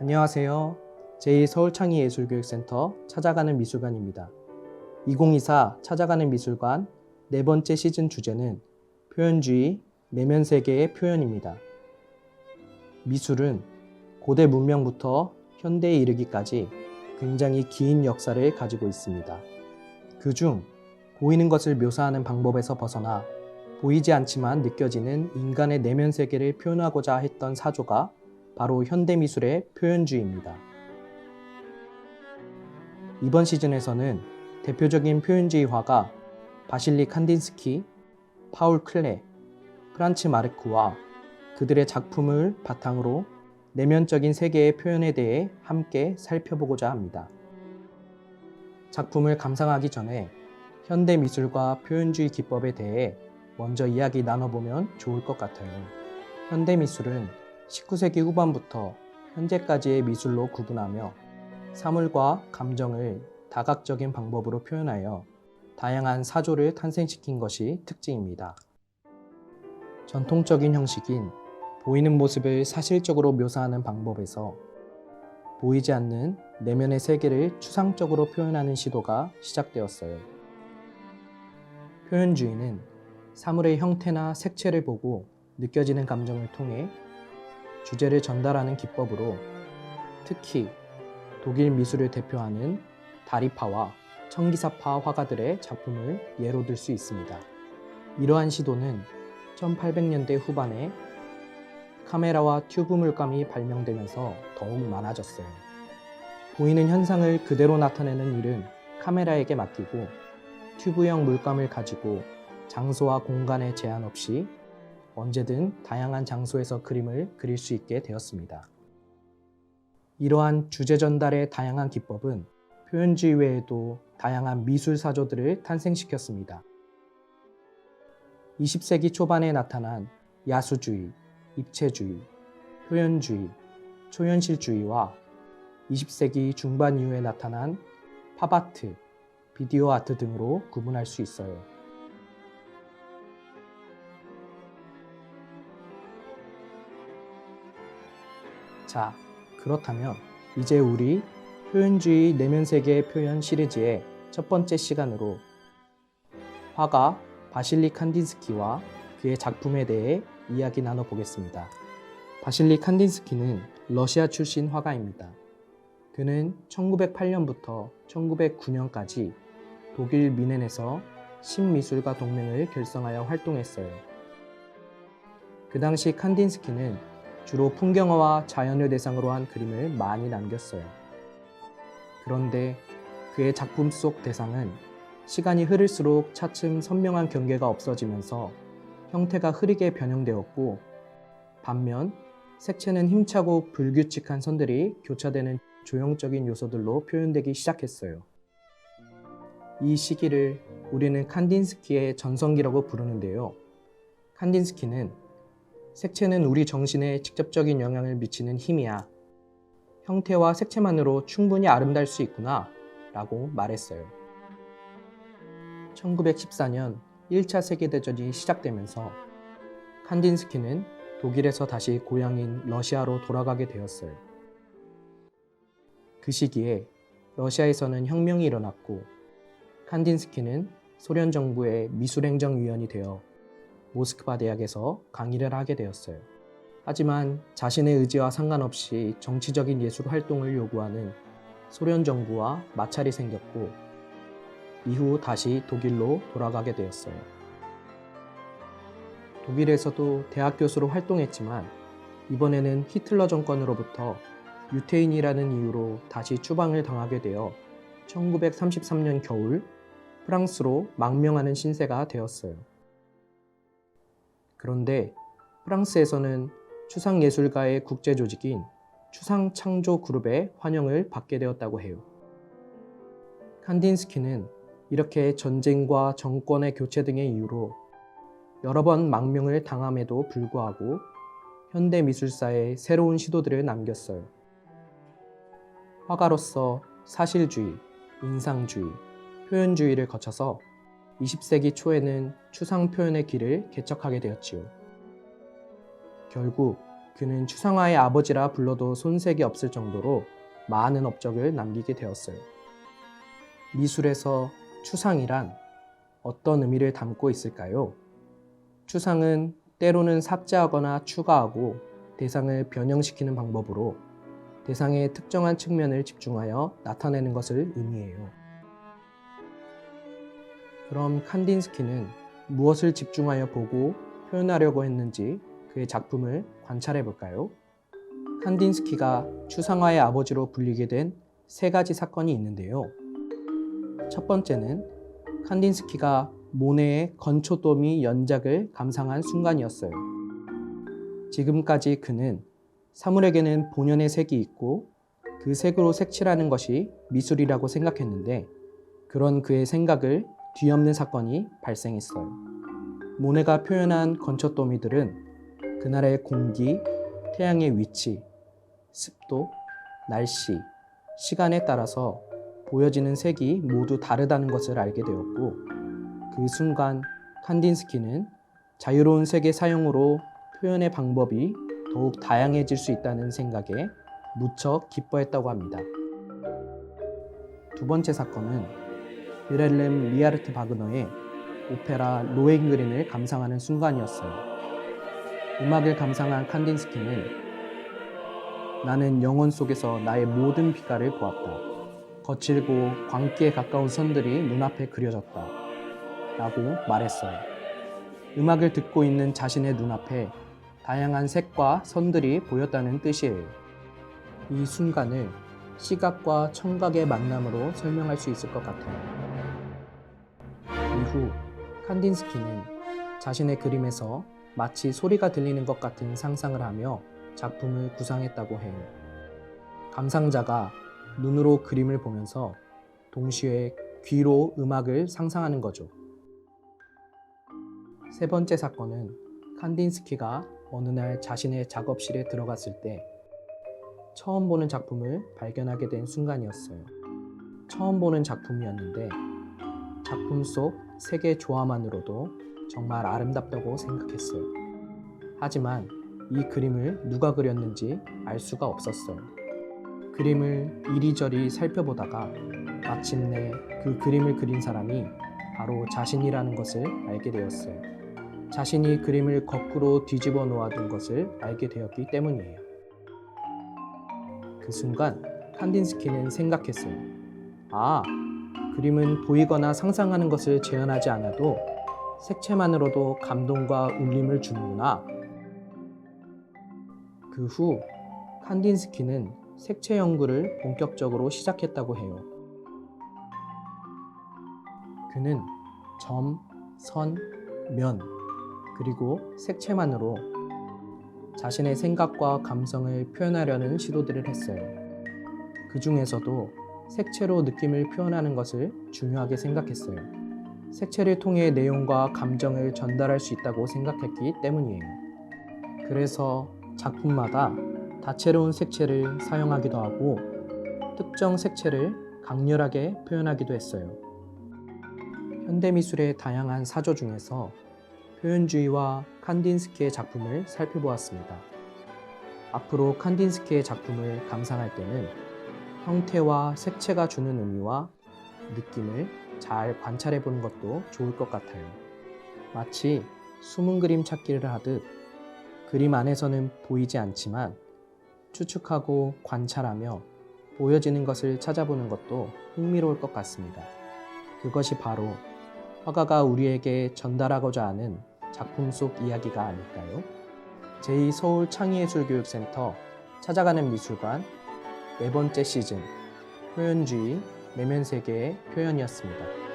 안녕하세요. 제2서울창의예술교육센터 찾아가는 미술관입니다. 2024 찾아가는 미술관 네 번째 시즌 주제는 표현주의, 내면 세계의 표현입니다. 미술은 고대 문명부터 현대에 이르기까지 굉장히 긴 역사를 가지고 있습니다. 그중 보이는 것을 묘사하는 방법에서 벗어나 보이지 않지만 느껴지는 인간의 내면 세계를 표현하고자 했던 사조가 바로 현대미술의 표현주의입니다. 이번 시즌에서는 대표적인 표현주의 화가 바실리 칸딘스키, 파울 클레, 프란츠 마르크와 그들의 작품을 바탕으로 내면적인 세계의 표현에 대해 함께 살펴보고자 합니다. 작품을 감상하기 전에 현대미술과 표현주의 기법에 대해 먼저 이야기 나눠보면 좋을 것 같아요. 현대미술은 19세기 후반부터 현재까지의 미술로 구분하며 사물과 감정을 다각적인 방법으로 표현하여 다양한 사조를 탄생시킨 것이 특징입니다. 전통적인 형식인 보이는 모습을 사실적으로 묘사하는 방법에서 보이지 않는 내면의 세계를 추상적으로 표현하는 시도가 시작되었어요. 표현주의는 사물의 형태나 색채를 보고 느껴지는 감정을 통해 주제를 전달하는 기법으로 특히 독일 미술을 대표하는 다리파와 청기사파 화가들의 작품을 예로 들 수 있습니다. 이러한 시도는 1800년대 후반에 카메라와 튜브 물감이 발명되면서 더욱 많아졌어요. 보이는 현상을 그대로 나타내는 일은 카메라에게 맡기고 튜브형 물감을 가지고 장소와 공간의 제한 없이 언제든 다양한 장소에서 그림을 그릴 수 있게 되었습니다. 이러한 주제 전달의 다양한 기법은 표현주의 외에도 다양한 미술 사조들을 탄생시켰습니다. 20세기 초반에 나타난 야수주의, 입체주의, 표현주의, 초현실주의와 20세기 중반 이후에 나타난 팝아트, 비디오 아트 등으로 구분할 수 있어요. 자, 그렇다면 이제 우리 표현주의 내면세계의 표현 시리즈의 첫 번째 시간으로 화가 바실리 칸딘스키와 그의 작품에 대해 이야기 나눠보겠습니다. 바실리 칸딘스키는 러시아 출신 화가입니다. 그는 1908년부터 1909년까지 독일 미넨에서 신미술가 동맹을 결성하여 활동했어요. 그 당시 칸딘스키는 주로 풍경화와 자연을 대상으로 한 그림을 많이 남겼어요. 그런데 그의 작품 속 대상은 시간이 흐를수록 차츰 선명한 경계가 없어지면서 형태가 흐리게 변형되었고, 반면 색채는 힘차고 불규칙한 선들이 교차되는 조형적인 요소들로 표현되기 시작했어요. 이 시기를 우리는 칸딘스키의 전성기라고 부르는데요. 칸딘스키는 색채는 우리 정신에 직접적인 영향을 미치는 힘이야. 형태와 색채만으로 충분히 아름다울 수 있구나 라고 말했어요. 1914년 1차 세계대전이 시작되면서 칸딘스키는 독일에서 다시 고향인 러시아로 돌아가게 되었어요. 그 시기에 러시아에서는 혁명이 일어났고 칸딘스키는 소련 정부의 미술행정위원이 되어 모스크바 대학에서 강의를 하게 되었어요. 하지만 자신의 의지와 상관없이 정치적인 예술 활동을 요구하는 소련 정부와 마찰이 생겼고 이후 다시 독일로 돌아가게 되었어요. 독일에서도 대학 교수로 활동했지만 이번에는 히틀러 정권으로부터 유태인이라는 이유로 다시 추방을 당하게 되어 1933년 겨울 프랑스로 망명하는 신세가 되었어요. 그런데 프랑스에서는 추상예술가의 국제조직인 추상창조그룹의 환영을 받게 되었다고 해요. 칸딘스키는 이렇게 전쟁과 정권의 교체 등의 이유로 여러 번 망명을 당함에도 불구하고 현대미술사에 새로운 시도들을 남겼어요. 화가로서 사실주의, 인상주의, 표현주의를 거쳐서 20세기 초에는 추상 표현의 길을 개척하게 되었지요. 결국 그는 추상화의 아버지라 불러도 손색이 없을 정도로 많은 업적을 남기게 되었어요. 미술에서 추상이란 어떤 의미를 담고 있을까요? 추상은 때로는 삭제하거나 추가하고 대상을 변형시키는 방법으로 대상의 특정한 측면을 집중하여 나타내는 것을 의미해요. 그럼 칸딘스키는 무엇을 집중하여 보고 표현하려고 했는지 그의 작품을 관찰해 볼까요? 칸딘스키가 추상화의 아버지로 불리게 된 세 가지 사건이 있는데요. 첫 번째는 칸딘스키가 모네의 건초도미 연작을 감상한 순간이었어요. 지금까지 그는 사물에게는 본연의 색이 있고 그 색으로 색칠하는 것이 미술이라고 생각했는데 그런 그의 생각을 뒤엎는 사건이 발생했어요. 모네가 표현한 건초도미들은 그날의 공기, 태양의 위치, 습도, 날씨, 시간에 따라서 보여지는 색이 모두 다르다는 것을 알게 되었고 그 순간 칸딘스키는 자유로운 색의 사용으로 표현의 방법이 더욱 다양해질 수 있다는 생각에 무척 기뻐했다고 합니다. 두 번째 사건은 윌헬름 리하르트 바그너의 오페라 로헨그린을 감상하는 순간이었어요. 음악을 감상한 칸딘스키는 나는 영혼 속에서 나의 모든 빛깔을 보았다. 거칠고 광기에 가까운 선들이 눈앞에 그려졌다. 라고 말했어요. 음악을 듣고 있는 자신의 눈앞에 다양한 색과 선들이 보였다는 뜻이에요. 이 순간을 시각과 청각의 만남으로 설명할 수 있을 것 같아요. 이후 칸딘스키는 자신의 그림에서 마치 소리가 들리는 것 같은 상상을 하며 작품을 구상했다고 해요. 감상자가 눈으로 그림을 보면서 동시에 귀로 음악을 상상하는 거죠. 세 번째 사건은 칸딘스키가 어느 날 자신의 작업실에 들어갔을 때 처음 보는 작품을 발견하게 된 순간이었어요. 처음 보는 작품이었는데 작품 속 색의 조화만으로도 정말 아름답다고 생각했어요. 하지만 이 그림을 누가 그렸는지 알 수가 없었어요. 그림을 이리저리 살펴보다가 마침내 그 그림을 그린 사람이 바로 자신이라는 것을 알게 되었어요. 자신이 그림을 거꾸로 뒤집어 놓아둔 것을 알게 되었기 때문이에요. 그 순간 칸딘스키는 생각했어요. 아, 그림은 보이거나 상상하는 것을 제한하지 않아도 색채만으로도 감동과 울림을 주는구나. 그 후 칸딘스키는 색채 연구를 본격적으로 시작했다고 해요. 그는 점, 선, 면, 그리고 색채만으로 자신의 생각과 감성을 표현하려는 시도들을 했어요. 그 중에서도 색채로 느낌을 표현하는 것을 중요하게 생각했어요. 색채를 통해 내용과 감정을 전달할 수 있다고 생각했기 때문이에요. 그래서 작품마다 다채로운 색채를 사용하기도 하고 특정 색채를 강렬하게 표현하기도 했어요. 현대미술의 다양한 사조 중에서 표현주의와 칸딘스키의 작품을 살펴보았습니다. 앞으로 칸딘스키의 작품을 감상할 때는 형태와 색채가 주는 의미와 느낌을 잘 관찰해 보는 것도 좋을 것 같아요. 마치 숨은 그림 찾기를 하듯 그림 안에서는 보이지 않지만 추측하고 관찰하며 보여지는 것을 찾아보는 것도 흥미로울 것 같습니다. 그것이 바로 화가가 우리에게 전달하고자 하는 작품 속 이야기가 아닐까요? 제2서울창의예술교육센터 찾아가는 미술관 4번째 시즌 표현주의 내면세계의 표현이었습니다.